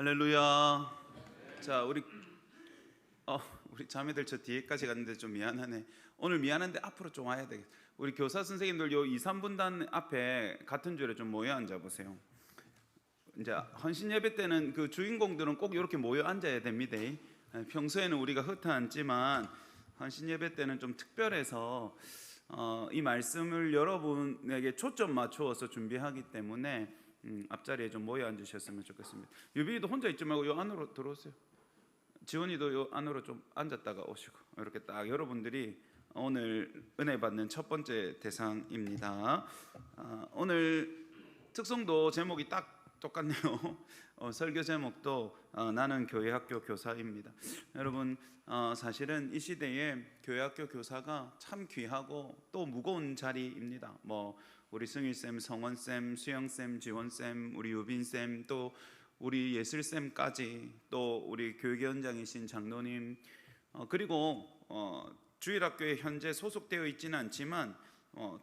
할렐루야. 자, 우리 자매들 저 뒤에까지 갔는데 좀 미안하네. 오늘 미안한데 앞으로 좀 와야 되겠다. 우리 교사 선생님들 요 2, 3분단 앞에 같은 줄에 좀 모여 앉아 보세요. 이제 헌신 예배 때는 그 주인공들은 꼭 이렇게 모여 앉아야 됩니다. 평소에는 우리가 흩어앉지만 헌신 예배 때는 좀 특별해서 이 말씀을 여러분에게 초점 맞추어서 준비하기 때문에 앞자리에 좀 모여 앉으셨으면 좋겠습니다. 유빈이도 혼자 있지 말고 요 안으로 들어오세요. 지원이도 요 안으로 좀 앉았다가 오시고, 이렇게 딱 여러분들이 오늘 은혜 받는 첫 번째 대상입니다. 오늘 특성도 제목이 딱 똑같네요. 설교 제목도 나는 교회학교 교사입니다. 여러분, 사실은 이 시대에 교회학교 교사가 참 귀하고 또 무거운 자리입니다. 우리 승일쌤, 성원쌤, 수영쌤, 지원쌤, 우리 유빈쌤, 또 우리 예슬쌤까지, 또 우리 교육위원장이신 장로님, 그리고 주일학교에 현재 소속되어 있지는 않지만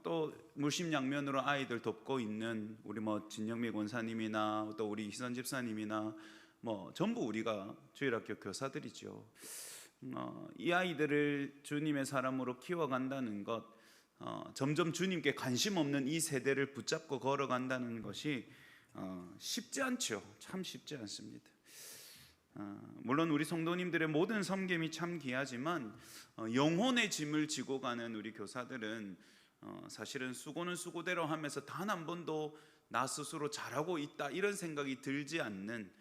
또 물심양면으로 아이들 돕고 있는 우리 진영미 권사님이나 또 우리 희선 집사님이나 전부 우리가 주일학교 교사들이죠. 이 아이들을 주님의 사람으로 키워간다는 것, 점점 주님께 관심 없는 이 세대를 붙잡고 걸어간다는 것이 쉽지 않죠. 참 쉽지 않습니다. 물론 우리 성도님들의 모든 섬김이 참 귀하지만 영혼의 짐을 지고 가는 우리 교사들은 사실은 수고는 수고대로 하면서 단 한 번도 나 스스로 잘하고 있다 이런 생각이 들지 않는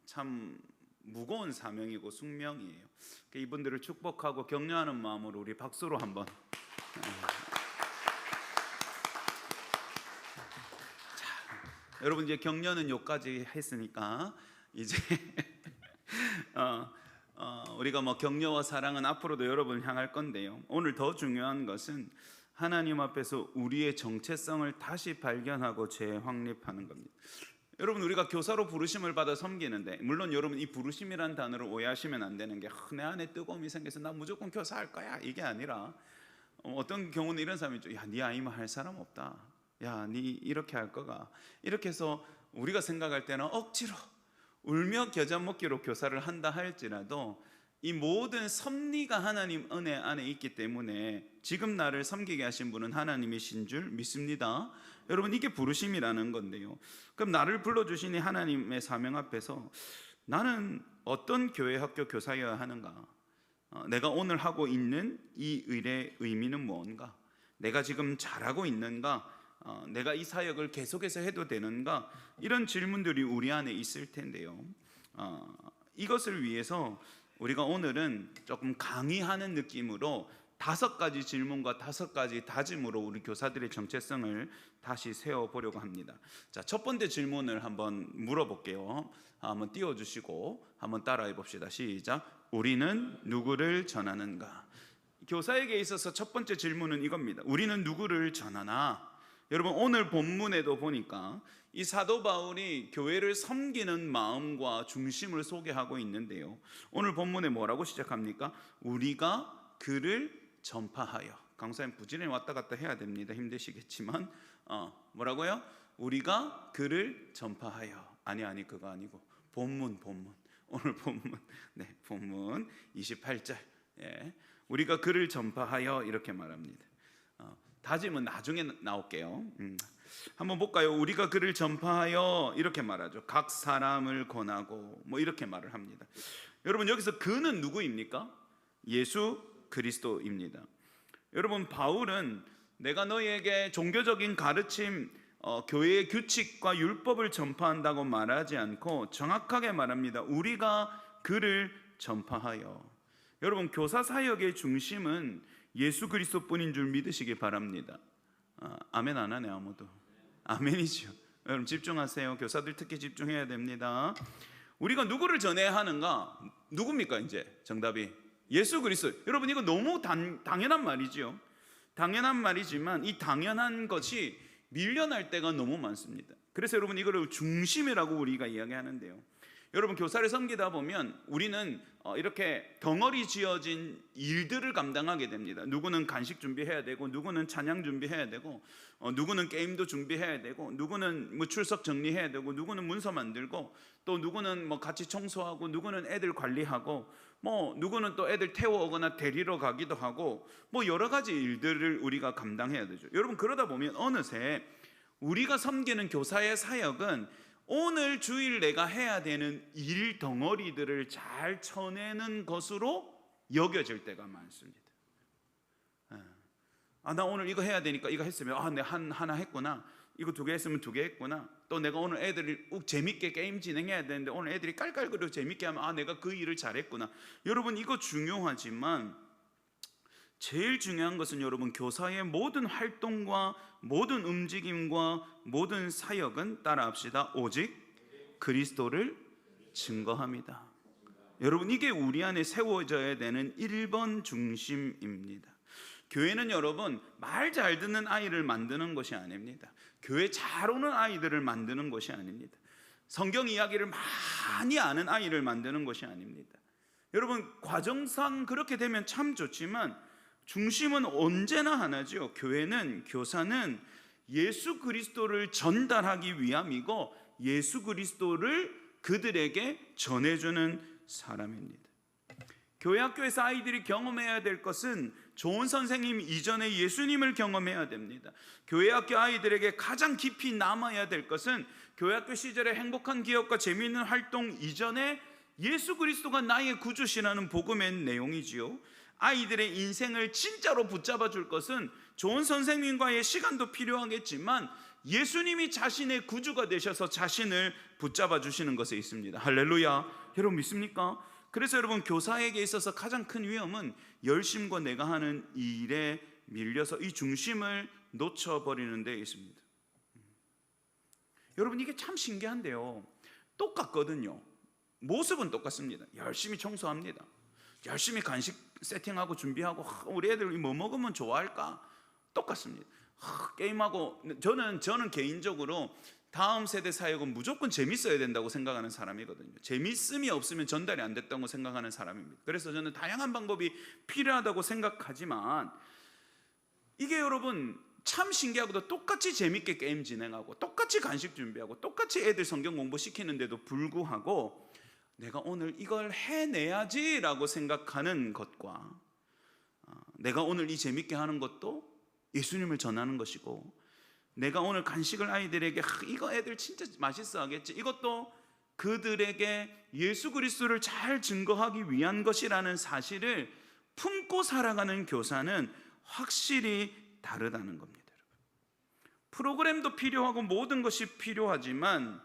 참 무거운 사명이고 숙명이에요. 이분들을 축복하고 격려하는 마음으로 우리 박수로 한번. 자, 여러분 이제 격려는 여기까지 했으니까 이제 우리가 격려와 사랑은 앞으로도 여러분을 향할 건데요. 오늘 더 중요한 것은 하나님 앞에서 우리의 정체성을 다시 발견하고 재확립하는 겁니다. 여러분, 우리가 교사로 부르심을 받아 섬기는데, 물론 여러분 이 부르심이라는 단어를 오해하시면 안 되는 게 내 안에 뜨거움이 생겨서 나 무조건 교사할 거야 이게 아니라, 어떤 경우는 이런 사람이 있죠. 야, 네 아이만 할 사람 없다. 야, 네 이렇게 할 거가. 이렇게 해서 우리가 생각할 때는 억지로 울며 겨자 먹기로 교사를 한다 할지라도 이 모든 섭리가 하나님 은혜 안에 있기 때문에 지금 나를 섬기게 하신 분은 하나님이신 줄 믿습니다. 여러분, 이게 부르심이라는 건데요. 그럼 나를 불러주신 이 하나님의 사명 앞에서 나는 어떤 교회 학교 교사여야 하는가? 내가 오늘 하고 있는 이 일의 의미는 뭔가? 내가 지금 잘하고 있는가? 내가 이 사역을 계속해서 해도 되는가? 이런 질문들이 우리 안에 있을 텐데요. 이것을 위해서 우리가 오늘은 조금 강의하는 느낌으로 5가지 질문과 5가지 다짐으로 우리 교사들의 정체성을 다시 세워보려고 합니다. 자, 첫 번째 질문을 한번 물어볼게요. 한번 띄워주시고 한번 따라해 봅시다. 시작. 우리는 누구를 전하는가? 교사에게 있어서 첫 번째 질문은 이겁니다. 우리는 누구를 전하나? 여러분, 오늘 본문에도 보니까 이 사도 바울이 교회를 섬기는 마음과 중심을 소개하고 있는데요. 오늘 본문에 뭐라고 시작합니까? 우리가 그를 전파하여. 강사님 부지런히 왔다 갔다 해야 됩니다. 힘드시겠지만 뭐라고요? 우리가 그를 전파하여. 아니 그거 아니고 본문 오늘 본문, 네, 본문 28절. 우리가 그를 전파하여 이렇게 말합니다. 다짐은 나중에 나올게요. 한번 볼까요? 우리가 그를 전파하여 이렇게 말하죠. 각 사람을 권하고 이렇게 말을 합니다. 여러분, 여기서 그는 누구입니까? 예수 그리스도입니다. 여러분, 바울은 내가 너희에게 종교적인 가르침, 교회의 규칙과 율법을 전파한다고 말하지 않고 정확하게 말합니다. 우리가 그를 전파하여. 여러분, 교사 사역의 중심은 예수 그리스도뿐인 줄 믿으시기 바랍니다. 아멘 안 하네 아무도. 아멘이죠. 여러분 집중하세요. 교사들 특히 집중해야 됩니다. 우리가 누구를 전해야 하는가? 누굽니까? 이제 정답이 예수 그리스도. 여러분, 이거 너무 당연한 말이죠. 당연한 말이지만 이 당연한 것이 밀려날 때가 너무 많습니다. 그래서 여러분, 이거를 중심이라고 우리가 이야기하는데요. 여러분 교사를 섬기다 보면 우리는 이렇게 덩어리 지어진 일들을 감당하게 됩니다. 누구는 간식 준비해야 되고, 누구는 찬양 준비해야 되고, 누구는 게임도 준비해야 되고, 누구는 뭐 출석 정리해야 되고, 누구는 문서 만들고, 또 누구는 뭐 같이 청소하고, 누구는 애들 관리하고, 뭐 누구는 또 애들 태워오거나 데리러 가기도 하고, 뭐 여러 가지 일들을 우리가 감당해야 되죠. 여러분 그러다 보면 어느새 우리가 섬기는 교사의 사역은 오늘 주일 내가 해야 되는 일 덩어리들을 잘 쳐내는 것으로 여겨질 때가 많습니다. 나 오늘 이거 해야 되니까 이거 했으면 내가 하나 했구나. 이거 2개 했으면 2개 했구나. 또 내가 오늘 애들이 재밌게 게임 진행해야 되는데 오늘 애들이 깔깔거리고 재밌게 하면 내가 그 일을 잘했구나. 여러분 이거 중요하지만 제일 중요한 것은 여러분 교사의 모든 활동과 모든 움직임과 모든 사역은 따라합시다. 오직 그리스도를 증거합니다. 여러분 이게 우리 안에 세워져야 되는 1번 중심입니다. 교회는 여러분 말 잘 듣는 아이를 만드는 것이 아닙니다. 교회 잘 오는 아이들을 만드는 것이 아닙니다. 성경 이야기를 많이 아는 아이를 만드는 것이 아닙니다. 여러분 과정상 그렇게 되면 참 좋지만 중심은 언제나 하나죠. 교회는, 교사는 예수 그리스도를 전달하기 위함이고 예수 그리스도를 그들에게 전해주는 사람입니다. 교회 학교에서 아이들이 경험해야 될 것은 좋은 선생님 이전에 예수님을 경험해야 됩니다. 교회 학교 아이들에게 가장 깊이 남아야 될 것은 교회 학교 시절의 행복한 기억과 재미있는 활동 이전에 예수 그리스도가 나의 구주시라는 복음의 내용이지요. 아이들의 인생을 진짜로 붙잡아 줄 것은 좋은 선생님과의 시간도 필요하겠지만 예수님이 자신의 구주가 되셔서 자신을 붙잡아 주시는 것에 있습니다. 할렐루야. 여러분 믿습니까? 그래서 여러분 교사에게 있어서 가장 큰 위험은 열심과 내가 하는 일에 밀려서 이 중심을 놓쳐버리는 데 있습니다. 여러분 이게 참 신기한데요, 똑같거든요. 모습은 똑같습니다. 열심히 청소합니다. 열심히 간식 세팅하고 준비하고, 우리 애들 뭐 먹으면 좋아할까? 똑같습니다. 게임하고. 저는 개인적으로 다음 세대 사역은 무조건 재밌어야 된다고 생각하는 사람이거든요. 재밌음이 없으면 전달이 안 됐다고 생각하는 사람입니다. 그래서 저는 다양한 방법이 필요하다고 생각하지만 이게 여러분 참 신기하고도 똑같이 재밌게 게임 진행하고 똑같이 간식 준비하고 똑같이 애들 성경 공부시키는데도 불구하고 내가 오늘 이걸 해내야지 라고 생각하는 것과 내가 오늘 이 재밌게 하는 것도 예수님을 전하는 것이고, 내가 오늘 간식을 아이들에게 이거 애들 진짜 맛있어 하겠지, 이것도 그들에게 예수 그리스도를 잘 증거하기 위한 것이라는 사실을 품고 살아가는 교사는 확실히 다르다는 겁니다. 프로그램도 필요하고 모든 것이 필요하지만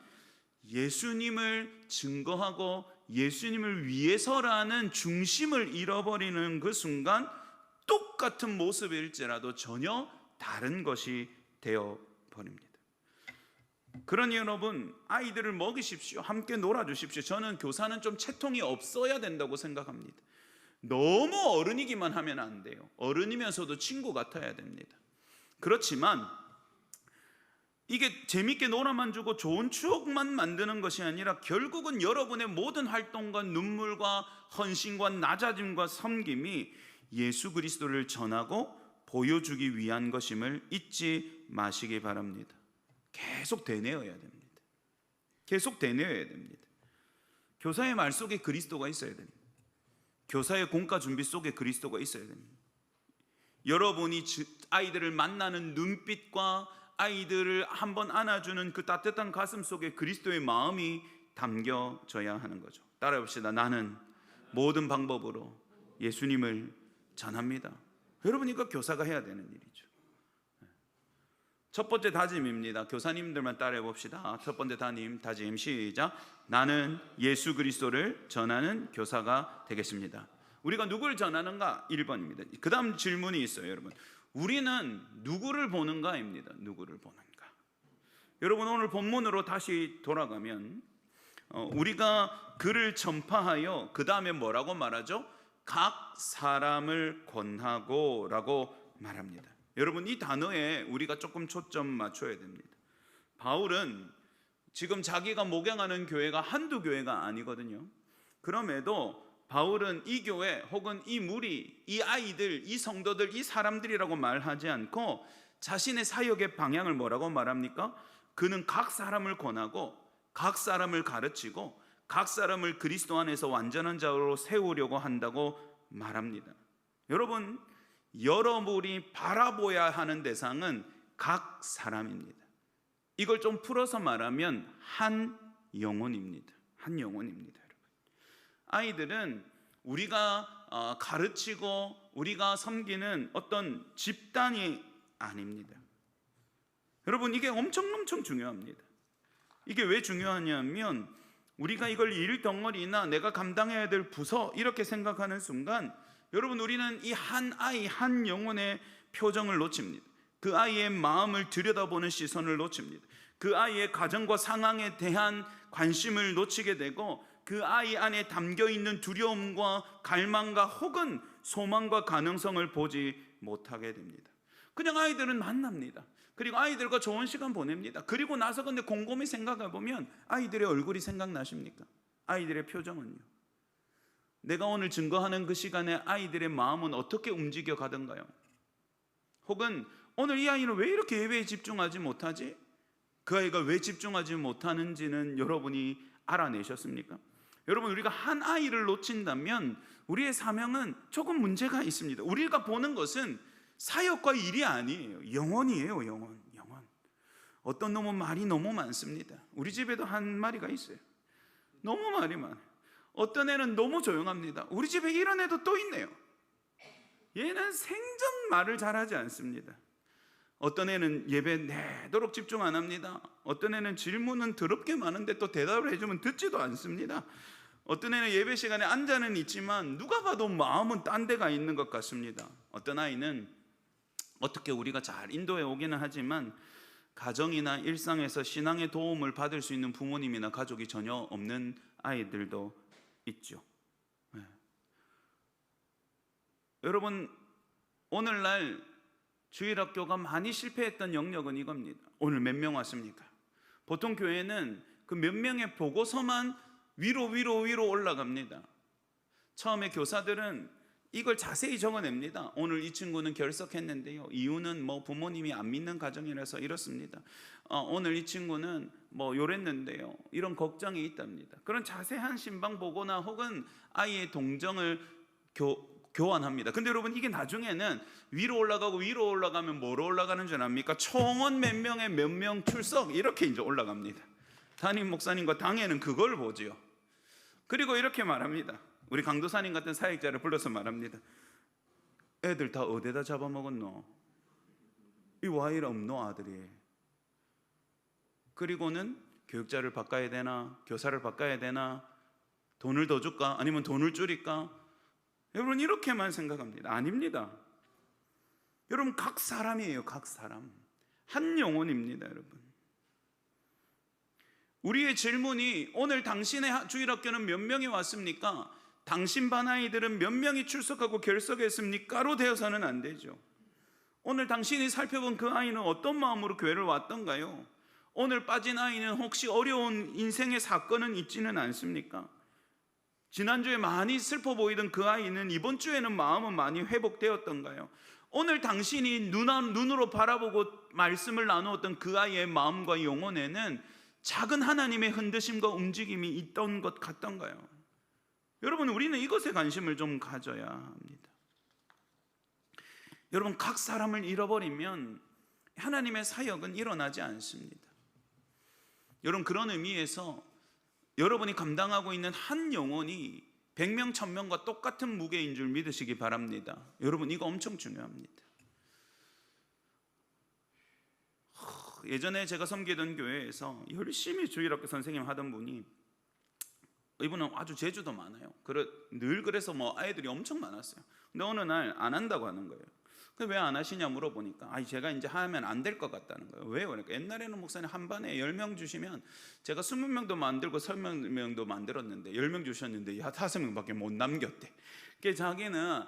예수님을 증거하고 예수님을 위해서라는 중심을 잃어버리는 그 순간 똑같은 모습일지라도 전혀 다른 것이 되어버립니다. 그러니 여러분 아이들을 먹이십시오. 함께 놀아주십시오. 저는 교사는 좀 채통이 없어야 된다고 생각합니다. 너무 어른이기만 하면 안 돼요. 어른이면서도 친구 같아야 됩니다. 그렇지만 이게 재밌게 놀아만 주고 좋은 추억만 만드는 것이 아니라 결국은 여러분의 모든 활동과 눈물과 헌신과 낮아짐과 섬김이 예수 그리스도를 전하고 보여주기 위한 것임을 잊지 마시기 바랍니다. 계속 되뇌어야 됩니다. 계속 되뇌어야 됩니다. 교사의 말 속에 그리스도가 있어야 됩니다. 교사의 공과 준비 속에 그리스도가 있어야 됩니다. 여러분이 아이들을 만나는 눈빛과 아이들을 한번 안아주는 그 따뜻한 가슴 속에 그리스도의 마음이 담겨져야 하는 거죠. 따라해봅시다. 나는 모든 방법으로 예수님을 전합니다. 여러분 이거 교사가 해야 되는 일이죠. 첫 번째 다짐입니다. 교사님들만 따라해봅시다. 첫 번째 다짐 시작. 나는 예수 그리스도를 전하는 교사가 되겠습니다. 우리가 누구를 전하는가? 1번입니다. 그 다음 질문이 있어요. 여러분 우리는 누구를 보는가입니다. 누구를 보는가? 여러분 오늘 본문으로 다시 돌아가면 우리가 그를 전파하여 그 다음에 뭐라고 말하죠? 각 사람을 권하고 라고 말합니다. 여러분 이 단어에 우리가 조금 초점 맞춰야 됩니다. 바울은 지금 자기가 목양하는 교회가 한두 교회가 아니거든요. 그럼에도 바울은 이 교회 혹은 이 무리, 이 아이들, 이 성도들, 이 사람들이라고 말하지 않고 자신의 사역의 방향을 뭐라고 말합니까? 그는 각 사람을 권하고 각 사람을 가르치고 각 사람을 그리스도 안에서 완전한 자로 세우려고 한다고 말합니다. 여러분, 여러분이 바라보아야 하는 대상은 각 사람입니다. 이걸 좀 풀어서 말하면 한 영혼입니다. 한 영혼입니다. 여러분, 아이들은 우리가 가르치고 우리가 섬기는 어떤 집단이 아닙니다. 여러분, 이게 엄청 중요합니다. 이게 왜 중요하냐면 우리가 이걸 일 덩어리나 내가 감당해야 될 부서 이렇게 생각하는 순간 여러분, 우리는 이 한 아이, 한 영혼의 표정을 놓칩니다. 그 아이의 마음을 들여다보는 시선을 놓칩니다. 그 아이의 가정과 상황에 대한 관심을 놓치게 되고 그 아이 안에 담겨있는 두려움과 갈망과 혹은 소망과 가능성을 보지 못하게 됩니다. 그냥 아이들은 만납니다. 그리고 아이들과 좋은 시간 보냅니다. 그리고 나서 근데 곰곰이 생각해 보면 아이들의 얼굴이 생각나십니까? 아이들의 표정은요? 내가 오늘 증거하는 그 시간에 아이들의 마음은 어떻게 움직여 가던가요? 혹은 오늘 이 아이는 왜 이렇게 예배에 집중하지 못하지? 그 아이가 왜 집중하지 못하는지는 여러분이 알아내셨습니까? 여러분, 우리가 한 아이를 놓친다면 우리의 사명은 조금 문제가 있습니다. 우리가 보는 것은 사역과 일이 아니에요. 영혼이에요. 영혼. 어떤 놈은 말이 너무 많습니다. 우리 집에도 한 마리가 있어요. 너무 말이 많아요. 어떤 애는 너무 조용합니다. 우리 집에 이런 애도 또 있네요. 얘는 생전 말을 잘하지 않습니다. 어떤 애는 예배 내도록 집중 안 합니다. 어떤 애는 질문은 더럽게 많은데 또 대답을 해주면 듣지도 않습니다. 어떤 애는 예배 시간에 앉아는 있지만 누가 봐도 마음은 딴 데가 있는 것 같습니다. 어떤 아이는 어떻게 우리가 잘 인도해 오기는 하지만 가정이나 일상에서 신앙의 도움을 받을 수 있는 부모님이나 가족이 전혀 없는 아이들도 있죠. 네. 여러분, 오늘날 주일학교가 많이 실패했던 영역은 이겁니다. 오늘 몇 명 왔습니까? 보통 교회는 그 몇 명의 보고서만 위로 올라갑니다. 처음에 교사들은 이걸 자세히 적어냅니다. 오늘 이 친구는 결석했는데요, 이유는 뭐 부모님이 안 믿는 가정이라서 이렇습니다. 오늘 이 친구는 뭐 요랬는데요, 이런 걱정이 있답니다. 그런 자세한 신방 보고나 혹은 아이의 동정을 교환합니다. 근데 여러분, 이게 나중에는 위로 올라가면 뭐로 올라가는 줄 압니까? 총원 몇 명에 몇 명 출석 이렇게 이제 올라갑니다. 담임 목사님과 당회는 그걸 보지요. 그리고 이렇게 말합니다. 우리 강도사님 같은 사역자를 불러서 말합니다. 애들 다 어디다 잡아먹었노? 이 와일 없노 아들이? 그리고는 교육자를 바꿔야 되나? 교사를 바꿔야 되나? 돈을 더 줄까? 아니면 돈을 줄일까? 여러분, 이렇게만 생각합니다. 아닙니다. 여러분, 각 사람이에요. 각 사람. 한 영혼입니다. 여러분, 우리의 질문이 오늘 당신의 주일학교는 몇 명이 왔습니까? 당신 반 아이들은 몇 명이 출석하고 결석했습니까?로 되어서는 안 되죠. 오늘 당신이 살펴본 그 아이는 어떤 마음으로 교회를 왔던가요? 오늘 빠진 아이는 혹시 어려운 인생의 사건은 있지는 않습니까? 지난주에 많이 슬퍼 보이던 그 아이는 이번 주에는 마음은 많이 회복되었던가요? 오늘 당신이 눈으로 바라보고 말씀을 나누었던 그 아이의 마음과 영혼에는 작은 하나님의 흔드심과 움직임이 있던 것 같던가요? 여러분, 우리는 이것에 관심을 좀 가져야 합니다. 여러분, 각 사람을 잃어버리면 하나님의 사역은 일어나지 않습니다. 여러분, 그런 의미에서 여러분이 감당하고 있는 한 영혼이 100명, 1000명과 똑같은 무게인 줄 믿으시기 바랍니다. 여러분, 이거 엄청 중요합니다. 예전에 제가 섬기던 교회에서 열심히 주일학교 선생님 하던 분이, 이분은 아주 재주도 많아요. 늘 그래서 뭐 아이들이 엄청 많았어요. 근데 어느 날 안 한다고 하는 거예요. 왜 안 하시냐 물어보니까 제가 이제 하면 안 될 것 같다는 거예요. 왜요? 그러니까 옛날에는 목사님 한 반에 10명 주시면 제가 20명도 만들고 30명도 만들었는데 10명 주셨는데 5명밖에 못 남겼대. 그게 자기는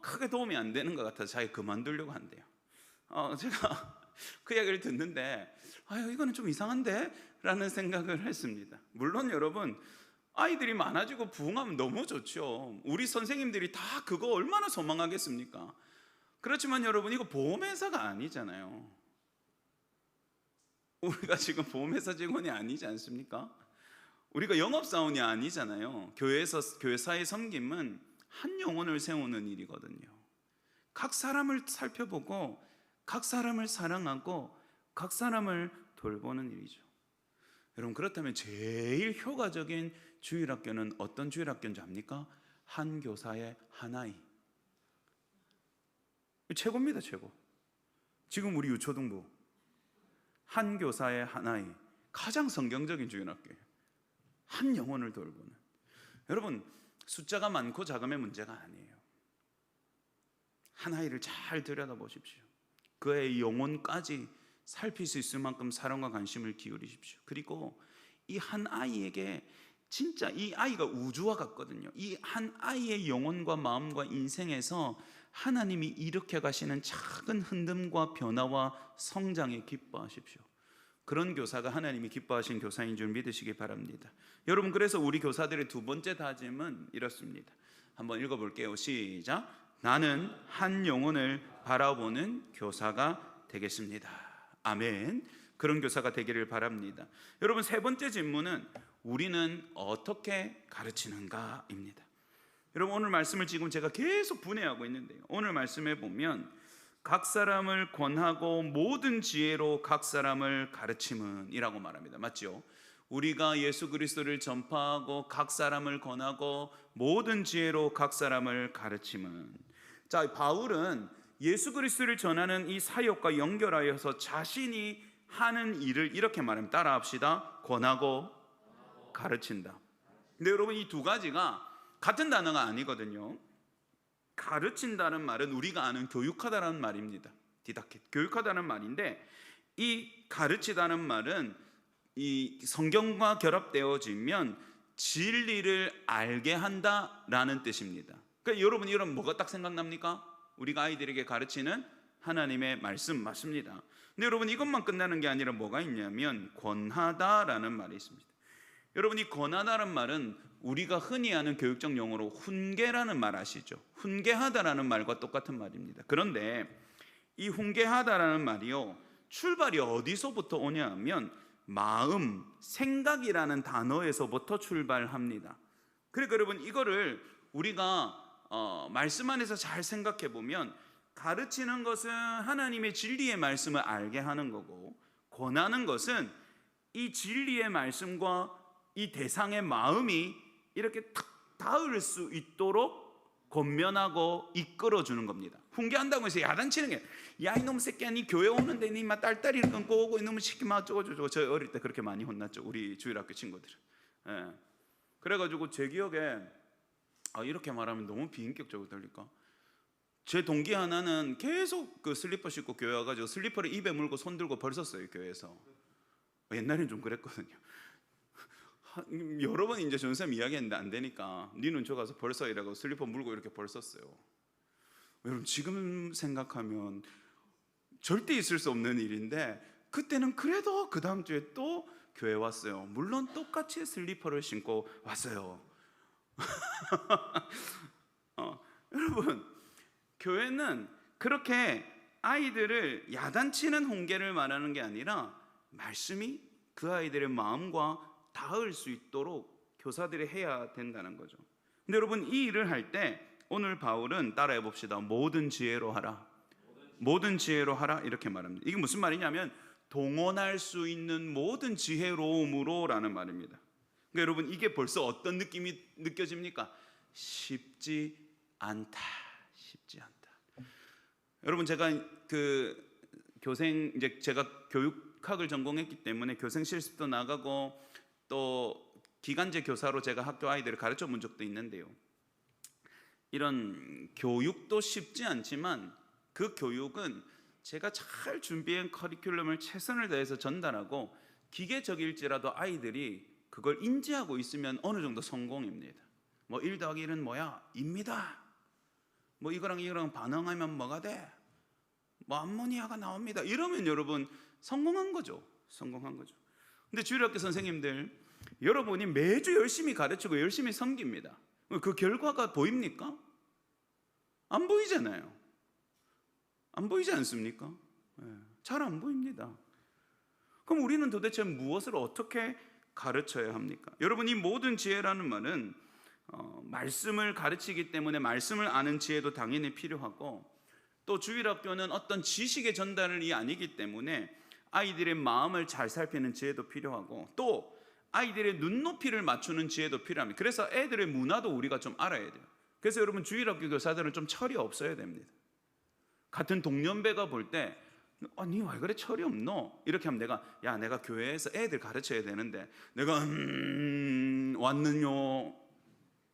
크게 도움이 안 되는 것 같아서 자기 그만두려고 한대요. 제가 그 이야기를 듣는데 아유 이거는 좀 이상한데? 라는 생각을 했습니다. 물론 여러분 아이들이 많아지고 부흥하면 너무 좋죠. 우리 선생님들이 다 그거 얼마나 소망하겠습니까? 그렇지만 여러분 이거 보험회사가 아니잖아요. 우리가 지금 보험회사 직원이 아니지 않습니까? 우리가 영업사원이 아니잖아요. 교회사의 섬김은 한 영혼을 세우는 일이거든요. 각 사람을 살펴보고 각 사람을 사랑하고 각 사람을 돌보는 일이죠. 여러분 그렇다면 제일 효과적인 주일학교는 어떤 주일학교인지 압니까? 한 교사의 한 아이. 최고입니다, 최고. 지금 우리 유초등부 한 교사의 한 아이, 가장 성경적인 주일학교예요. 한 영혼을 돌보는. 여러분 숫자가 많고 작음의 문제가 아니에요. 한 아이를 잘 들여다보십시오. 그의 영혼까지 살필 수 있을 만큼 사랑과 관심을 기울이십시오. 그리고 이 한 아이에게 진짜 이 아이가 우주와 같거든요. 이 한 아이의 영혼과 마음과 인생에서 하나님이 일으켜 가시는 작은 흔듦과 변화와 성장에 기뻐하십시오. 그런 교사가 하나님이 기뻐하신 교사인 줄 믿으시기 바랍니다. 여러분 그래서 우리 교사들의 두 번째 다짐은 이렇습니다. 한번 읽어볼게요. 시작. 나는 한 영혼을 바라보는 교사가 되겠습니다. 아멘. 그런 교사가 되기를 바랍니다. 여러분 세 번째 질문은 우리는 어떻게 가르치는가입니다. 여러분 오늘 말씀을 지금 제가 계속 분해하고 있는데요. 오늘 말씀에 보면 각 사람을 권하고 모든 지혜로 각 사람을 가르침은 이라고 말합니다. 맞죠? 우리가 예수 그리스도를 전파하고 각 사람을 권하고 모든 지혜로 각 사람을 가르침은. 자, 바울은 예수 그리스도를 전하는 이 사역과 연결하여서 자신이 하는 일을 이렇게 말합니다. 따라합시다. 권하고 가르친다. 근데 여러분 이 두 가지가 같은 단어가 아니거든요. 가르친다는 말은 우리가 아는 교육하다라는 말입니다. 디다케, 교육하다는 말인데 이 가르치다는 말은 이 성경과 결합되어지면 진리를 알게 한다라는 뜻입니다. 그러니까 여러분 이런 뭐가 딱 생각납니까? 우리가 아이들에게 가르치는 하나님의 말씀 맞습니다. 근데 여러분 이것만 끝나는 게 아니라 뭐가 있냐면 권하다라는 말이 있습니다. 여러분 이 권하다라는 말은 우리가 흔히 아는 교육적 용어로 훈계라는 말 아시죠? 훈계하다라는 말과 똑같은 말입니다. 그런데 이 훈계하다라는 말이요 출발이 어디서부터 오냐 하면 마음, 생각이라는 단어에서부터 출발합니다. 그러니까 여러분 이거를 우리가 말씀 안에서 잘 생각해 보면 가르치는 것은 하나님의 진리의 말씀을 알게 하는 거고 권하는 것은 이 진리의 말씀과 이 대상의 마음이 이렇게 탁 닿을 수 있도록 권면하고 이끌어주는 겁니다. 훈계한다고 해서 야단치는 게 야 이놈 새끼야 니 교회 오는데 니 막 딸딸이를 끊고 오고 이놈의 시키 막 어쩌고저쩌고. 저 어릴 때 그렇게 많이 혼났죠. 우리 주일학교 친구들은. 예. 그래가지고 제 기억에 이렇게 말하면 너무 비인격적으로 들릴까? 제 동기 하나는 계속 그 슬리퍼 신고 교회 와가지고 슬리퍼를 입에 물고 손 들고 벌었어요. 교회에서. 옛날엔 좀 그랬거든요. 여러 번 이제 전쌤 이야기했는데 안 되니까 니는 저 가서 벌써 이라고 슬리퍼 물고 이렇게 벌었어요. 여러분 지금 생각하면 절대 있을 수 없는 일인데 그때는 그래도 그 다음 주에 또 교회 왔어요. 물론 똑같이 슬리퍼를 신고 왔어요. 여러분 교회는 그렇게 아이들을 야단치는 훈계를 말하는 게 아니라 말씀이 그 아이들의 마음과 닿을 수 있도록 교사들이 해야 된다는 거죠. 근데 여러분 이 일을 할 때 오늘 바울은 따라해 봅시다. 모든 지혜로 하라. 모든 지혜로 하라 이렇게 말합니다. 이게 무슨 말이냐면 동원할 수 있는 모든 지혜로움으로 라는 말입니다. 그러니까 여러분 이게 벌써 어떤 느낌이 느껴집니까? 쉽지 않다. 쉽지 않다. 여러분 제가 그 교생 이제 제가 교육학을 전공했기 때문에 교생 실습도 나가고 또 기간제 교사로 제가 학교 아이들을 가르쳐 본 적도 있는데요. 이런 교육도 쉽지 않지만 그 교육은 제가 잘 준비한 커리큘럼을 최선을 다해서 전달하고 기계적일지라도 아이들이 그걸 인지하고 있으면 어느 정도 성공입니다. 뭐 1 더하기 1은 뭐야? 입니다. 뭐 이거랑 이거랑 반응하면 뭐가 돼? 뭐 암모니아가 나옵니다. 이러면 여러분 성공한 거죠. 성공한 거죠. 근데 주일학교 선생님들, 여러분이 매주 열심히 가르치고 열심히 섬깁니다. 그 결과가 보입니까? 안 보이잖아요. 안 보이지 않습니까? 잘 안 보입니다. 그럼 우리는 도대체 무엇을 어떻게 가르쳐야 합니까? 여러분, 이 모든 지혜라는 말은 말씀을 가르치기 때문에 말씀을 아는 지혜도 당연히 필요하고, 또 주일학교는 어떤 지식의 전달이 아니기 때문에 아이들의 마음을 잘 살피는 지혜도 필요하고, 또 아이들의 눈높이를 맞추는 지혜도 필요합니다. 그래서 애들의 문화도 우리가 좀 알아야 돼요. 그래서 여러분, 주일학교 교사들은 좀 철이 없어야 됩니다. 같은 동년배가 볼 때 니 왜 그래 철이 없노? 이렇게 하면 내가 교회에서 애들 가르쳐야 되는데 내가 왔느뇨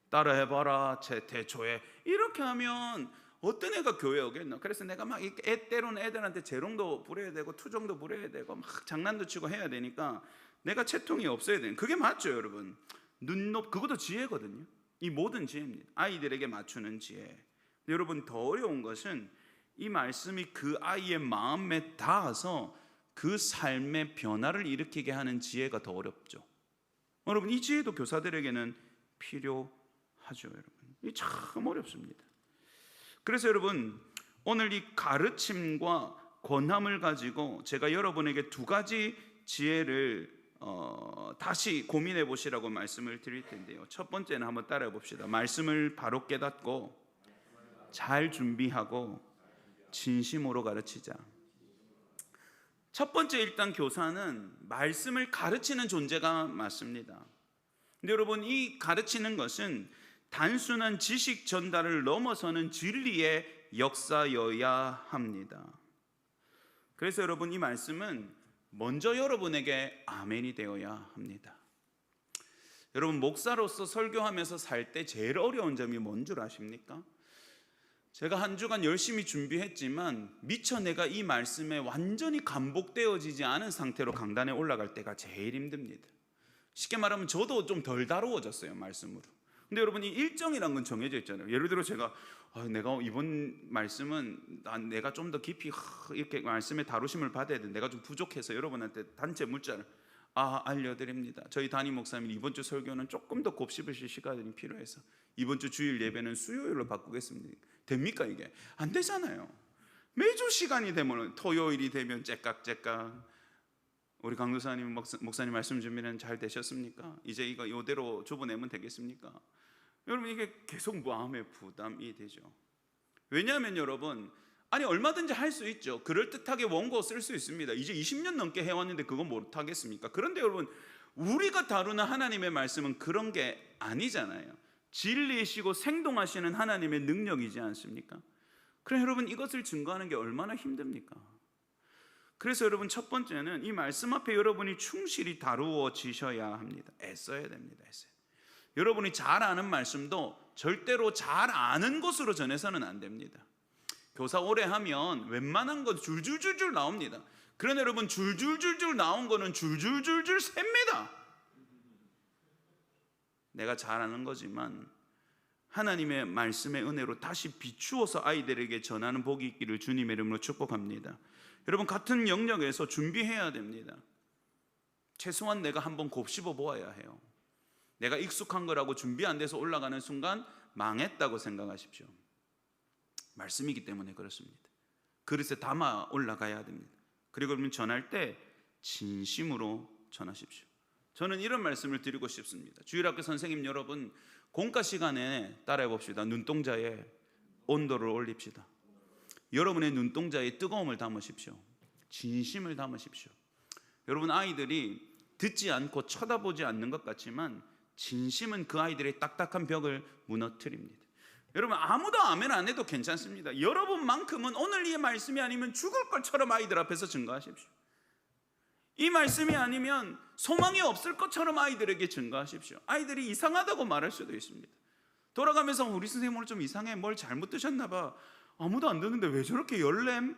따라해봐라 대초에 이렇게 하면 어떤 애가 교회 오겠노? 그래서 내가 막 때로는 애들한테 재롱도 부려야 되고 투정도 부려야 되고 막 장난도 치고 해야 되니까 내가 채통이 없어야 되는, 그게 맞죠 여러분? 그것도 지혜거든요. 이 모든 지혜입니다. 아이들에게 맞추는 지혜. 여러분, 더 어려운 것은 이 말씀이 그 아이의 마음에 닿아서 그 삶의 변화를 일으키게 하는 지혜가 더 어렵죠. 여러분, 이 지혜도 교사들에게는 필요하죠. 여러분, 이 참 어렵습니다. 그래서 여러분, 오늘 이 가르침과 권함을 가지고 제가 여러분에게 두 가지 지혜를 다시 고민해 보시라고 말씀을 드릴 텐데요. 첫 번째는 한번 따라해 봅시다. 말씀을 바로 깨닫고 잘 준비하고 진심으로 가르치자. 첫 번째, 일단 교사는 말씀을 가르치는 존재가 맞습니다. 근데 여러분, 이 가르치는 것은 단순한 지식 전달을 넘어서는 진리의 역사여야 합니다. 그래서 여러분, 이 말씀은 먼저 여러분에게 아멘이 되어야 합니다. 여러분, 목사로서 설교하면서 살 때 제일 어려운 점이 뭔 줄 아십니까? 제가 한 주간 열심히 준비했지만 미처 내가 이 말씀에 완전히 감복되어지지 않은 상태로 강단에 올라갈 때가 제일 힘듭니다. 쉽게 말하면 저도 좀 덜 다루어졌어요, 말씀으로. 근데 여러분, 이 일정이란 건 정해져 있잖아요. 예를 들어 제가 내가 이번 말씀은 내가 좀 더 깊이 이렇게 말씀의 다루심을 받아야 돼. 내가 좀 부족해서 여러분한테 단체 문자를 알려드립니다. 저희 담임 목사님 이번 주 설교는 조금 더 곱씹으실 시간이 필요해서 이번 주 주일 예배는 수요일로 바꾸겠습니다. 됩니까? 이게 안 되잖아요. 매주 시간이 되면 토요일이 되면 째깍째깍. 우리 강도사님 목사님 말씀 준비는 잘 되셨습니까? 이제 이대로 주보내면 되겠습니까? 여러분, 이게 계속 마음의 부담이 되죠. 왜냐하면 여러분, 얼마든지 할 수 있죠. 그럴듯하게 원고 쓸 수 있습니다. 이제 20년 넘게 해왔는데 그건 못하겠습니까? 그런데 여러분, 우리가 다루는 하나님의 말씀은 그런 게 아니잖아요. 진리이시고 생동하시는 하나님의 능력이지 않습니까? 그럼 여러분, 이것을 증거하는 게 얼마나 힘듭니까? 그래서 여러분, 첫 번째는 이 말씀 앞에 여러분이 충실히 다루어지셔야 합니다. 애써야 됩니다. 여러분이 잘 아는 말씀도 절대로 잘 아는 것으로 전해서는 안 됩니다. 교사 오래 하면 웬만한 건 줄줄줄줄 나옵니다. 그런데 여러분, 줄줄줄줄 나온 거는 줄줄줄줄 셉니다. 내가 잘 아는 거지만 하나님의 말씀의 은혜로 다시 비추어서 아이들에게 전하는 복이 있기를 주님의 이름으로 축복합니다. 여러분, 같은 영역에서 준비해야 됩니다. 최소한 내가 한번 곱씹어 보아야 해요. 내가 익숙한 거라고 준비 안 돼서 올라가는 순간 망했다고 생각하십시오. 말씀이기 때문에 그렇습니다. 그릇에 담아 올라가야 됩니다. 그리고 그러면 전할 때 진심으로 전하십시오. 저는 이런 말씀을 드리고 싶습니다. 주일학교 선생님 여러분, 공과 시간에 따라해 봅시다. 눈동자에 온도를 올립시다. 여러분의 눈동자에 뜨거움을 담으십시오. 진심을 담으십시오. 여러분, 아이들이 듣지 않고 쳐다보지 않는 것 같지만 진심은 그 아이들의 딱딱한 벽을 무너뜨립니다. 여러분, 아무도 아멘 안 해도 괜찮습니다. 여러분만큼은 오늘 이 말씀이 아니면 죽을 것처럼 아이들 앞에서 증거하십시오. 이 말씀이 아니면 소망이 없을 것처럼 아이들에게 증거하십시오. 아이들이 이상하다고 말할 수도 있습니다. 돌아가면서 우리 선생님 오늘 좀 이상해, 뭘 잘못 드셨나 봐, 아무도 안 듣는데 왜 저렇게 열렘?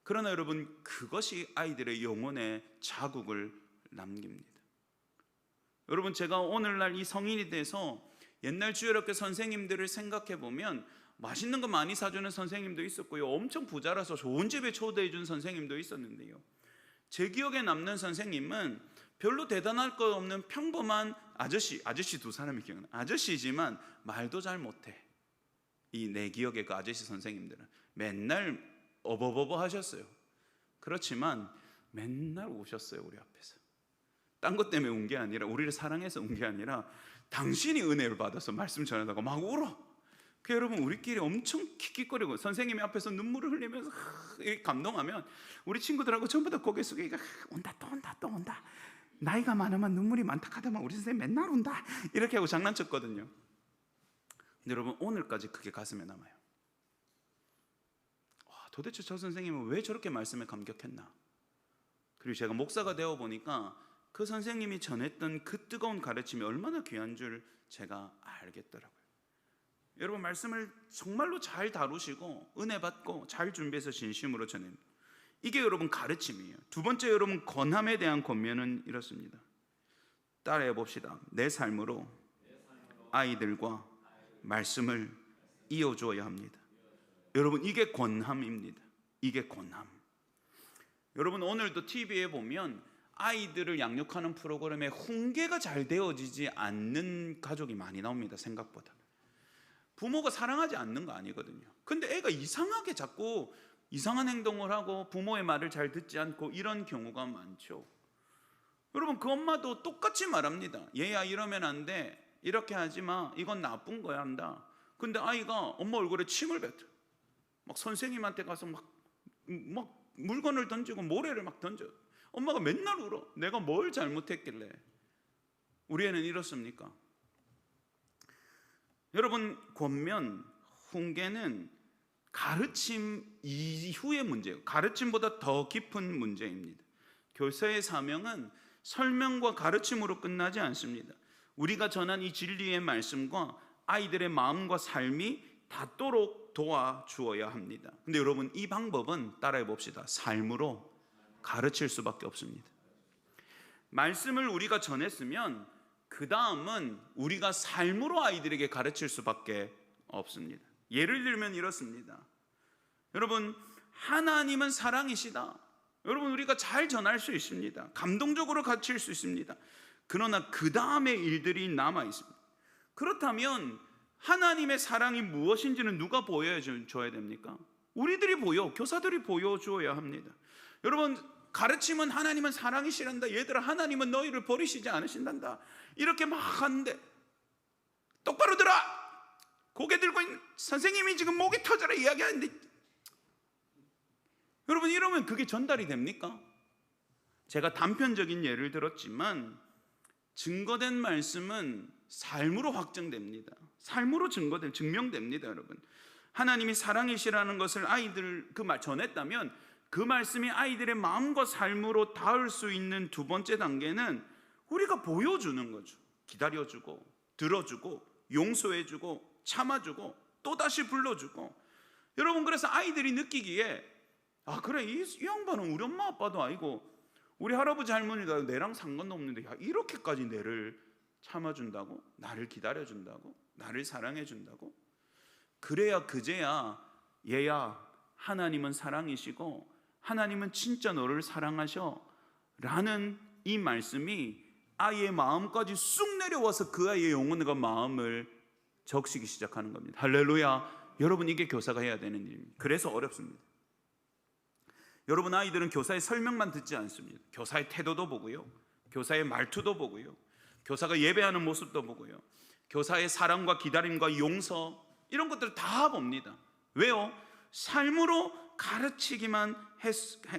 그러나 여러분, 그것이 아이들의 영혼에 자국을 남깁니다. 여러분, 제가 오늘날 이 성인이 돼서 옛날 주일학교 선생님들을 생각해 보면 맛있는 거 많이 사주는 선생님도 있었고요, 엄청 부자라서 좋은 집에 초대해 준 선생님도 있었는데요, 제 기억에 남는 선생님은 별로 대단할 거 없는 평범한 아저씨 두 사람이 기억나. 아저씨지만 말도 잘 못해. 이 내 기억에 그 아저씨 선생님들은 맨날 어버버버 하셨어요. 그렇지만 맨날 우셨어요, 우리 앞에서. 딴 것 때문에 운 게 아니라, 우리를 사랑해서 운 게 아니라 당신이 은혜를 받아서 말씀 전하다가 막 울어. 그 여러분, 우리끼리 엄청 킥킥거리고 선생님이 앞에서 눈물을 흘리면서 감동하면 우리 친구들하고 전부 다 고개 숙이니까 온다 또 온다 또 온다. 나이가 많으면 눈물이 많다 하더만 우리 선생님 맨날 온다 이렇게 하고 장난쳤거든요. 근데 여러분, 오늘까지 그게 가슴에 남아요. 도대체 저 선생님은 왜 저렇게 말씀에 감격했나. 그리고 제가 목사가 되어 보니까 그 선생님이 전했던 그 뜨거운 가르침이 얼마나 귀한 줄 제가 알겠더라고요. 여러분, 말씀을 정말로 잘 다루시고 은혜 받고 잘 준비해서 진심으로 전합니다. 이게 여러분 가르침이에요. 두 번째, 여러분 권함에 대한 권면은 이렇습니다. 따라해 봅시다. 내 삶으로 아이들과 말씀을 이어주어야 합니다. 여러분, 이게 권함입니다. 이게 권함. 여러분, 오늘도 TV에 보면 아이들을 양육하는 프로그램에 훈계가 잘 되어지지 않는 가족이 많이 나옵니다. 생각보다. 부모가 사랑하지 않는 거 아니거든요. 근데 애가 이상하게 자꾸 이상한 행동을 하고 부모의 말을 잘 듣지 않고 이런 경우가 많죠. 여러분, 그 엄마도 똑같이 말합니다. 얘야, 이러면 안 돼. 이렇게 하지 마. 이건 나쁜 거야 한다. 근데 아이가 엄마 얼굴에 침을 뱉어. 막 선생님한테 가서 막 물건을 던지고 모래를 막 던져. 엄마가 맨날 울어. 내가 뭘 잘못했길래. 우리 애는 이렇습니까? 여러분, 권면, 훈계는 가르침 이후의 문제예요. 가르침보다 더 깊은 문제입니다. 교사의 사명은 설명과 가르침으로 끝나지 않습니다. 우리가 전한 이 진리의 말씀과 아이들의 마음과 삶이 닿도록 도와주어야 합니다. 근데 여러분, 이 방법은 따라해 봅시다. 삶으로 가르칠 수밖에 없습니다. 말씀을 우리가 전했으면 그 다음은 우리가 삶으로 아이들에게 가르칠 수밖에 없습니다. 예를 들면 이렇습니다. 여러분, 하나님은 사랑이시다. 여러분, 우리가 잘 전할 수 있습니다. 감동적으로 가르칠 수 있습니다. 그러나 그 다음의 일들이 남아 있습니다. 그렇다면 하나님의 사랑이 무엇인지는 누가 보여줘야 됩니까? 우리들이 교사들이 보여줘야 합니다. 여러분, 가르침은 하나님은 사랑이시란다. 얘들아, 하나님은 너희를 버리시지 않으신단다. 이렇게 막 하는데 똑바로 들어! 고개 들고 있는 선생님이 지금 목이 터져라 이야기하는데, 여러분, 이러면 그게 전달이 됩니까? 제가 단편적인 예를 들었지만 증거된 말씀은 삶으로 확정됩니다. 삶으로 증명됩니다. 여러분, 하나님이 사랑이시라는 것을 아이들 그 말 전했다면 그 말씀이 아이들의 마음과 삶으로 닿을 수 있는 두 번째 단계는 우리가 보여주는 거죠. 기다려주고 들어주고 용서해주고 참아주고 또다시 불러주고. 여러분, 그래서 아이들이 느끼기에 그래, 이 양반은 우리 엄마 아빠도 아니고 우리 할아버지 할머니도 내랑 상관도 없는데 이렇게까지 내를 참아준다고, 나를 기다려준다고, 나를 사랑해준다고. 그래야 그제야 얘야, 하나님은 사랑이시고 하나님은 진짜 너를 사랑하셔 라는 이 말씀이 아이의 마음까지 쑥 내려와서 그 아이의 영혼과 마음을 적시기 시작하는 겁니다. 할렐루야. 여러분, 이게 교사가 해야 되는 일입니다. 그래서 어렵습니다. 여러분, 아이들은 교사의 설명만 듣지 않습니다. 교사의 태도도 보고요, 교사의 말투도 보고요, 교사가 예배하는 모습도 보고요, 교사의 사랑과 기다림과 용서, 이런 것들을 다 봅니다. 왜요? 삶으로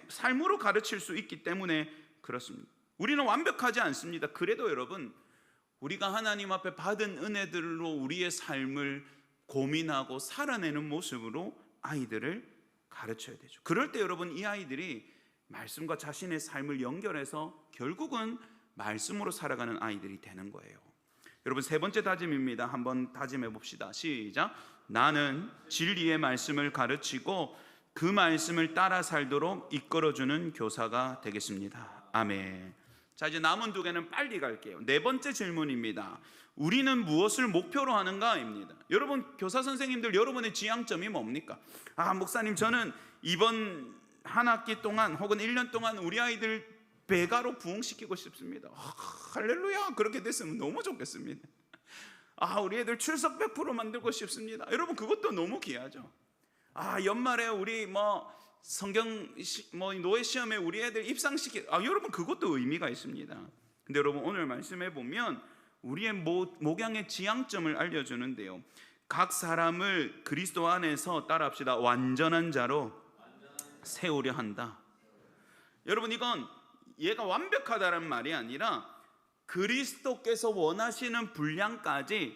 삶으로 가르칠 수 있기 때문에 그렇습니다. 우리는 완벽하지 않습니다. 그래도 여러분, 우리가 하나님 앞에 받은 은혜들로 우리의 삶을 고민하고 살아내는 모습으로 아이들을 가르쳐야 되죠. 그럴 때 여러분, 이 아이들이 말씀과 자신의 삶을 연결해서 결국은 말씀으로 살아가는 아이들이 되는 거예요. 여러분, 세 번째 다짐입니다. 한번 다짐해 봅시다. 시작. 나는 진리의 말씀을 가르치고 그 말씀을 따라 살도록 이끌어주는 교사가 되겠습니다. 아멘. 자, 이제 남은 두 개는 빨리 갈게요. 네 번째 질문입니다. 우리는 무엇을 목표로 하는가입니다. 여러분 교사 선생님들, 여러분의 지향점이 뭡니까? 목사님, 저는 이번 한 학기 동안 혹은 1년 동안 우리 아이들 배가로 부흥시키고 싶습니다. 할렐루야, 그렇게 됐으면 너무 좋겠습니다. 우리 애들 출석 100% 만들고 싶습니다. 여러분 그것도 너무 귀하죠. 연말에 우리 성경 노예 시험에 우리 애들 입상시키. 여러분 그것도 의미가 있습니다. 근데 여러분 오늘 말씀해 보면 우리의 목양의 지향점을 알려주는데요. 각 사람을 그리스도 안에서 따라합시다. 완전한 자로 세우려 한다. 여러분 이건 얘가 완벽하다는 말이 아니라 그리스도께서 원하시는 분량까지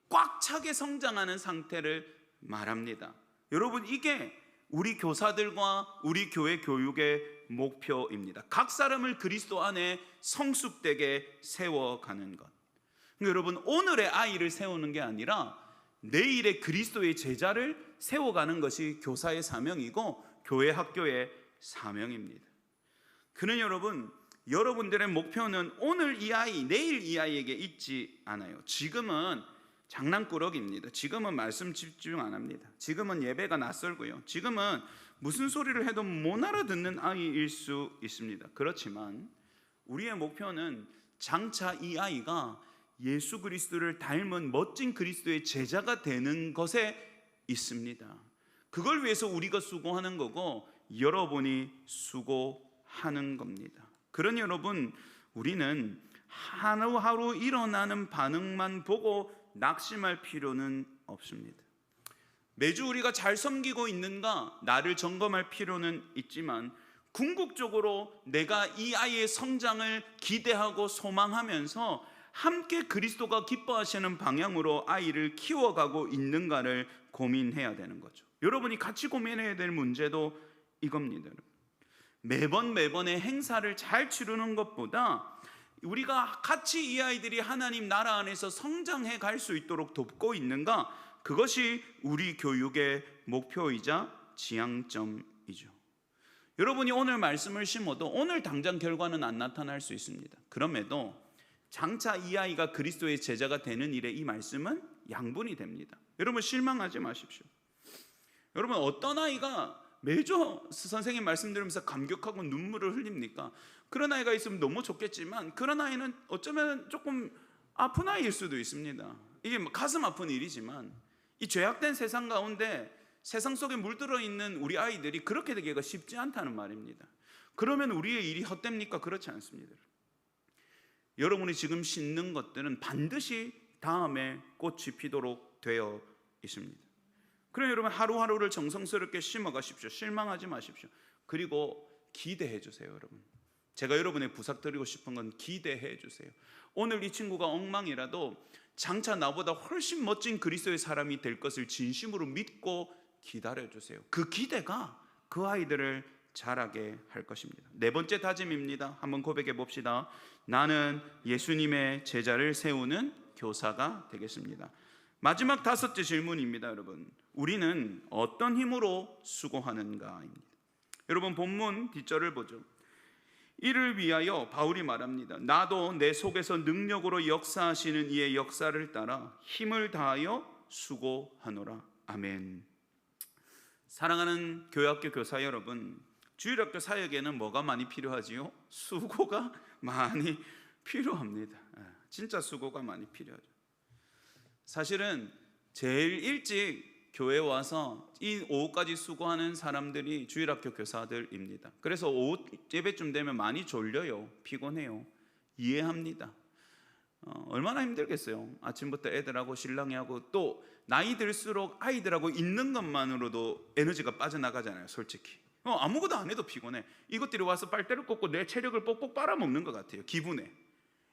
꽉 차게 성장하는 상태를 말합니다. 여러분 이게 우리 교사들과 우리 교회 교육의 목표입니다. 각 사람을 그리스도 안에 성숙되게 세워가는 것. 여러분 오늘의 아이를 세우는 게 아니라 내일의 그리스도의 제자를 세워가는 것이 교사의 사명이고 교회 학교의 사명입니다. 그는 여러분들의 목표는 오늘 이 아이, 내일 이 아이에게 있지 않아요. 지금은 장난꾸러기입니다. 지금은 말씀 집중 안 합니다. 지금은 예배가 낯설고요. 지금은 무슨 소리를 해도 못 알아듣는 아이일 수 있습니다. 그렇지만 우리의 목표는 장차 이 아이가 예수 그리스도를 닮은 멋진 그리스도의 제자가 되는 것에 있습니다. 그걸 위해서 우리가 수고하는 거고 여러분이 수고하는 겁니다. 그러니 여러분 우리는 하루하루 일어나는 반응만 보고 낙심할 필요는 없습니다. 매주 우리가 잘 섬기고 있는가 나를 점검할 필요는 있지만 궁극적으로 내가 이 아이의 성장을 기대하고 소망하면서 함께 그리스도가 기뻐하시는 방향으로 아이를 키워가고 있는가를 고민해야 되는 거죠. 여러분이 같이 고민해야 될 문제도 이겁니다. 매번의 행사를 잘 치르는 것보다 우리가 같이 이 아이들이 하나님 나라 안에서 성장해 갈 수 있도록 돕고 있는가, 그것이 우리 교육의 목표이자 지향점이죠. 여러분이 오늘 말씀을 심어도 오늘 당장 결과는 안 나타날 수 있습니다. 그럼에도 장차 이 아이가 그리스도의 제자가 되는 일에 이 말씀은 양분이 됩니다. 여러분 실망하지 마십시오. 여러분 어떤 아이가 매주 선생님 말씀 들으면서 감격하고 눈물을 흘립니까? 그런 아이가 있으면 너무 좋겠지만 그런 아이는 어쩌면 조금 아픈 아이일 수도 있습니다. 이게 가슴 아픈 일이지만 이 죄악된 세상 가운데 세상 속에 물들어 있는 우리 아이들이 그렇게 되기가 쉽지 않다는 말입니다. 그러면 우리의 일이 헛됩니까? 그렇지 않습니다. 여러분이 지금 심는 것들은 반드시 다음에 꽃이 피도록 되어 있습니다. 그럼 여러분 하루하루를 정성스럽게 심어가십시오. 실망하지 마십시오. 그리고 기대해 주세요. 여러분 제가 여러분의 부탁드리고 싶은 건 기대해 주세요. 오늘 이 친구가 엉망이라도 장차 나보다 훨씬 멋진 그리스도의 사람이 될 것을 진심으로 믿고 기다려 주세요. 그 기대가 그 아이들을 자라게 할 것입니다. 네 번째 다짐입니다. 한번 고백해 봅시다. 나는 예수님의 제자를 세우는 교사가 되겠습니다. 마지막 다섯째 질문입니다. 여러분 우리는 어떤 힘으로 수고하는가입니다. 여러분 본문 뒷절을 보죠. 이를 위하여 바울이 말합니다. 나도 내 속에서 능력으로 역사하시는 이의 역사를 따라 힘을 다하여 수고하노라. 아멘. 사랑하는 교회학교 교사 여러분, 주일학교 사역에는 뭐가 많이 필요하지요? 수고가 많이 필요합니다. 진짜 수고가 많이 필요하죠. 사실은 제일 일찍 교회에 와서 이 오후까지 수고하는 사람들이 주일학교 교사들입니다. 그래서 오후 예배쯤 되면 많이 졸려요. 피곤해요. 이해합니다. 얼마나 힘들겠어요. 아침부터 애들하고 신랑이하고 또 나이 들수록 아이들하고 있는 것만으로도 에너지가 빠져나가잖아요. 솔직히 아무것도 안 해도 피곤해. 이것들이 와서 빨대를 꽂고 내 체력을 뽁뽁 빨아먹는 것 같아요. 기분에.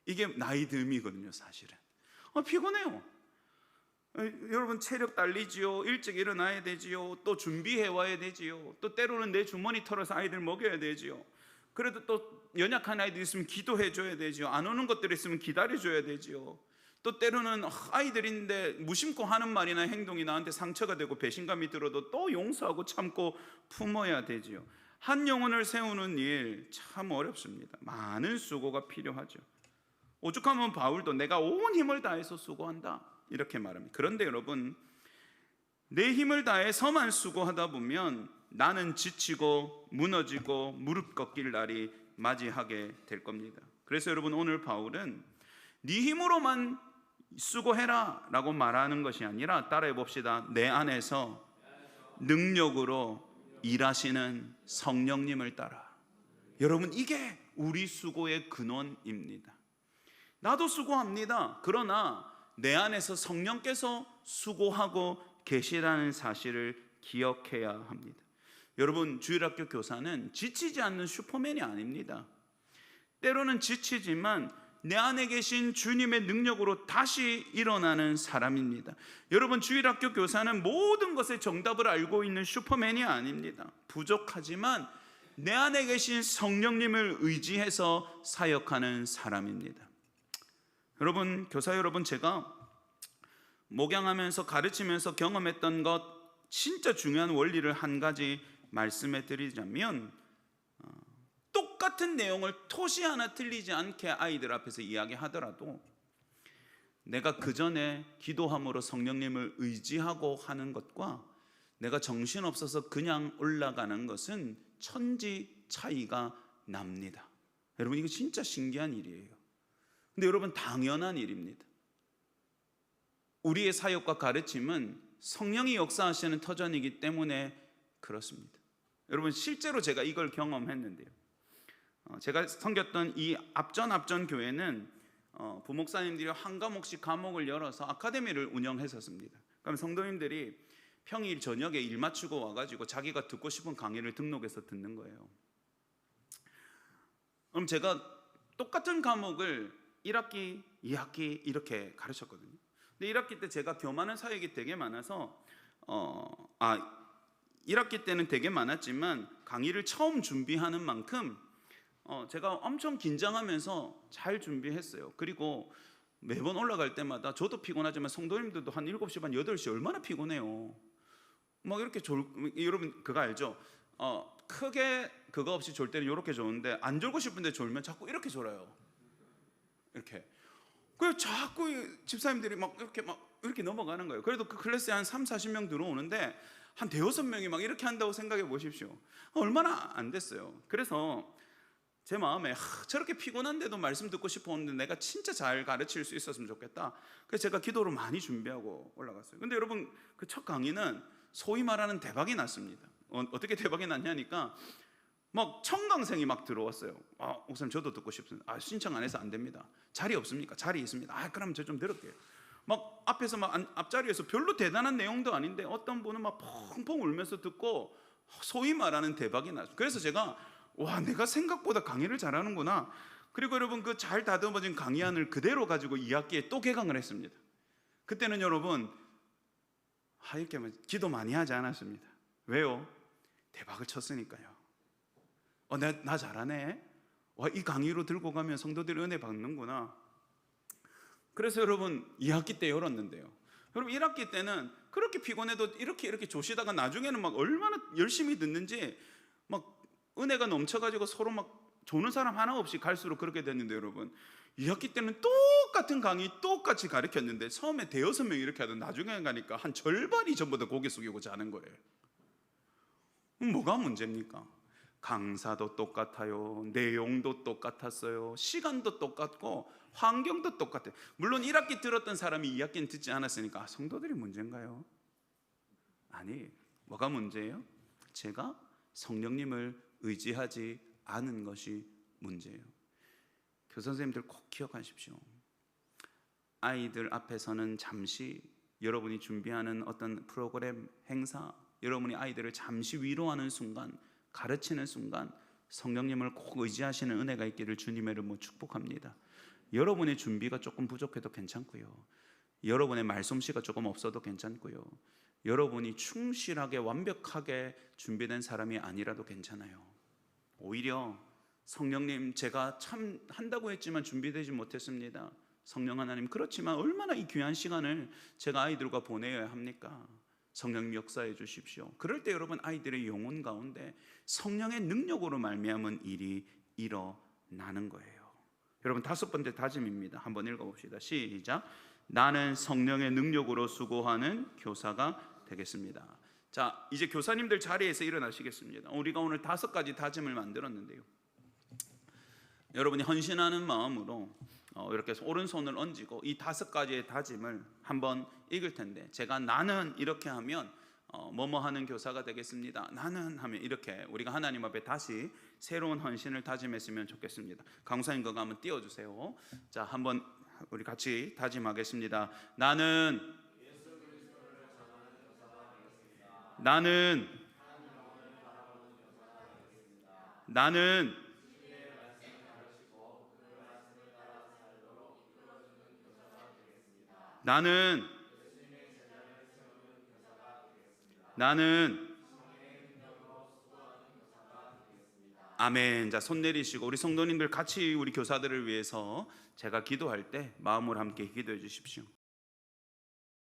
이게 나이 듦이거든요. 사실은 피곤해요. 여러분 체력 딸리지요. 일찍 일어나야 되지요. 또 준비해 와야 되지요. 또 때로는 내 주머니 털어서 아이들 먹여야 되지요. 그래도 또 연약한 아이들 있으면 기도해 줘야 되지요. 안 오는 것들 있으면 기다려 줘야 되지요. 또 때로는 아이들인데 무심코 하는 말이나 행동이 나한테 상처가 되고 배신감이 들어도 또 용서하고 참고 품어야 되지요. 한 영혼을 세우는 일 참 어렵습니다. 많은 수고가 필요하죠. 오죽하면 바울도 내가 온 힘을 다해서 수고한다 이렇게 말합니다. 그런데 여러분, 내 힘을 다해서만 수고하다 보면 나는 지치고 무너지고 무릎 꺾일 날이 맞이하게 될 겁니다. 그래서 여러분, 오늘 바울은 네 힘으로만 수고해라 라고 말하는 것이 아니라, 따라해 봅시다. 내 안에서 능력으로 일하시는 성령님을 따라. 여러분, 이게 우리 수고의 근원입니다. 나도 수고합니다. 그러나 내 안에서 성령께서 수고하고 계시라는 사실을 기억해야 합니다. 여러분, 주일학교 교사는 지치지 않는 슈퍼맨이 아닙니다. 때로는 지치지만 내 안에 계신 주님의 능력으로 다시 일어나는 사람입니다. 여러분, 주일학교 교사는 모든 것의 정답을 알고 있는 슈퍼맨이 아닙니다. 부족하지만 내 안에 계신 성령님을 의지해서 사역하는 사람입니다. 여러분, 교사 여러분, 제가 목양하면서 가르치면서 경험했던 것, 진짜 중요한 원리를 한 가지 말씀해 드리자면, 똑같은 내용을 토시 하나 틀리지 않게 아이들 앞에서 이야기하더라도 내가 그 전에 기도함으로 성령님을 의지하고 하는 것과 내가 정신없어서 그냥 올라가는 것은 천지 차이가 납니다. 여러분, 이거 진짜 신기한 일이에요. 근데 여러분, 당연한 일입니다. 우리의 사역과 가르침은 성령이 역사하시는 터전이기 때문에 그렇습니다. 여러분, 실제로 제가 이걸 경험했는데요. 제가 섬겼던 이 앞전 교회는 부목사님들이 한 과목씩 과목을 열어서 아카데미를 운영했었습니다. 그럼 성도님들이 평일 저녁에 일 마치고 와가지고 자기가 듣고 싶은 강의를 등록해서 듣는 거예요. 그럼 제가 똑같은 과목을 1학기, 2학기 이렇게 가르쳤거든요. 근데 1학기 때 제가 교만한 사역이 되게 많아서 1학기 때는 되게 많았지만 강의를 처음 준비하는 만큼 제가 엄청 긴장하면서 잘 준비했어요. 그리고 매번 올라갈 때마다 저도 피곤하지만 성도님들도 한 7시 반, 8시 얼마나 피곤해요. 막 이렇게 여러분 그거 알죠? 크게 그거 없이 졸 때는 이렇게 좋은데 안 졸고 싶은데 졸면 자꾸 이렇게 졸아요. 이렇게. 그래서 자꾸 집사님들이 막 이렇게 넘어가는 거예요. 그래도 그 클래스에 한 30-40명 들어오는데 한 대여섯 명이 막 이렇게 한다고 생각해 보십시오. 얼마나 안 됐어요. 그래서 제 마음에 저렇게 피곤한데도 말씀 듣고 싶었는데 내가 진짜 잘 가르칠 수 있었으면 좋겠다. 그래서 제가 기도를 많이 준비하고 올라갔어요. 근데 여러분, 그 첫 강의는 소위 말하는 대박이 났습니다. 어떻게 대박이 났냐니까 막 청강생이 막 들어왔어요. 목사님 저도 듣고 싶습니다. 신청 안 해서 안 됩니다. 자리 없습니까? 자리 있습니다. 그럼 저 좀 들을게요. 막 앞에서 막 앞자리에서 별로 대단한 내용도 아닌데 어떤 분은 막 펑펑 울면서 듣고 소위 말하는 대박이 났어요. 그래서 제가 내가 생각보다 강의를 잘하는구나. 그리고 여러분, 그 잘 다듬어진 강의안을 그대로 가지고 2학기에 또 개강을 했습니다. 그때는 여러분 이렇게 기도 많이 하지 않았습니다. 왜요? 대박을 쳤으니까요. 나 잘하네. 이 강의로 들고 가면 성도들이 은혜 받는구나. 그래서 여러분 2학기 때 열었는데요. 여러분 1학기 때는 그렇게 피곤해도 이렇게 조시다가 나중에는 막 얼마나 열심히 듣는지 막 은혜가 넘쳐가지고 서로 막 조는 사람 하나 없이 갈수록 그렇게 됐는데, 여러분 2학기 때는 똑같은 강의 똑같이 가르쳤는데 처음에 대여섯 명 이렇게 하던 나중에 가니까 한 절반이 전부 다 고개 숙이고 자는 거예요. 뭐가 문제입니까? 강사도 똑같아요. 내용도 똑같았어요. 시간도 똑같고 환경도 똑같아요. 물론 1학기 들었던 사람이 2학기는 듣지 않았으니까 성도들이 문제인가요? 아니, 뭐가 문제예요? 제가 성령님을 의지하지 않은 것이 문제예요. 교사 선생님들 꼭 기억하십시오. 아이들 앞에서는 잠시 여러분이 준비하는 어떤 프로그램, 행사, 여러분이 아이들을 잠시 위로하는 순간, 가르치는 순간 성령님을 꼭 의지하시는 은혜가 있기를 주님의 이름으로 축복합니다. 여러분의 준비가 조금 부족해도 괜찮고요. 여러분의 말솜씨가 조금 없어도 괜찮고요. 여러분이 충실하게 완벽하게 준비된 사람이 아니라도 괜찮아요. 오히려 성령님, 제가 참 한다고 했지만 준비되지 못했습니다. 성령 하나님, 그렇지만 얼마나 이 귀한 시간을 제가 아이들과 보내야 합니까? 성령 역사해 주십시오. 그럴 때 여러분 아이들의 영혼 가운데 성령의 능력으로 말미암은 일이 일어나는 거예요. 여러분 다섯 번째 다짐입니다. 한번 읽어봅시다. 시작. 나는 성령의 능력으로 수고하는 교사가 되겠습니다. 자, 이제 교사님들 자리에서 일어나시겠습니다. 우리가 오늘 다섯 가지 다짐을 만들었는데요. 여러분이 헌신하는 마음으로 이렇게 오른손을 얹고 이 다섯 가지의 다짐을 한번 읽을 텐데, 제가 나는 이렇게 하면 뭐뭐 하는 교사가 되겠습니다. 나는 하면 이렇게 우리가 하나님 앞에 다시 새로운 헌신을 다짐했으면 좋겠습니다. 강사님 그거 한번 띄워주세요. 자, 한번 우리 같이 다짐하겠습니다. 나는 나는 나는 아멘. 자, 손 내리시고 우리 성도님들 같이 우리 교사들을 위해서 제가 기도할 때 마음으로 함께 기도해 주십시오.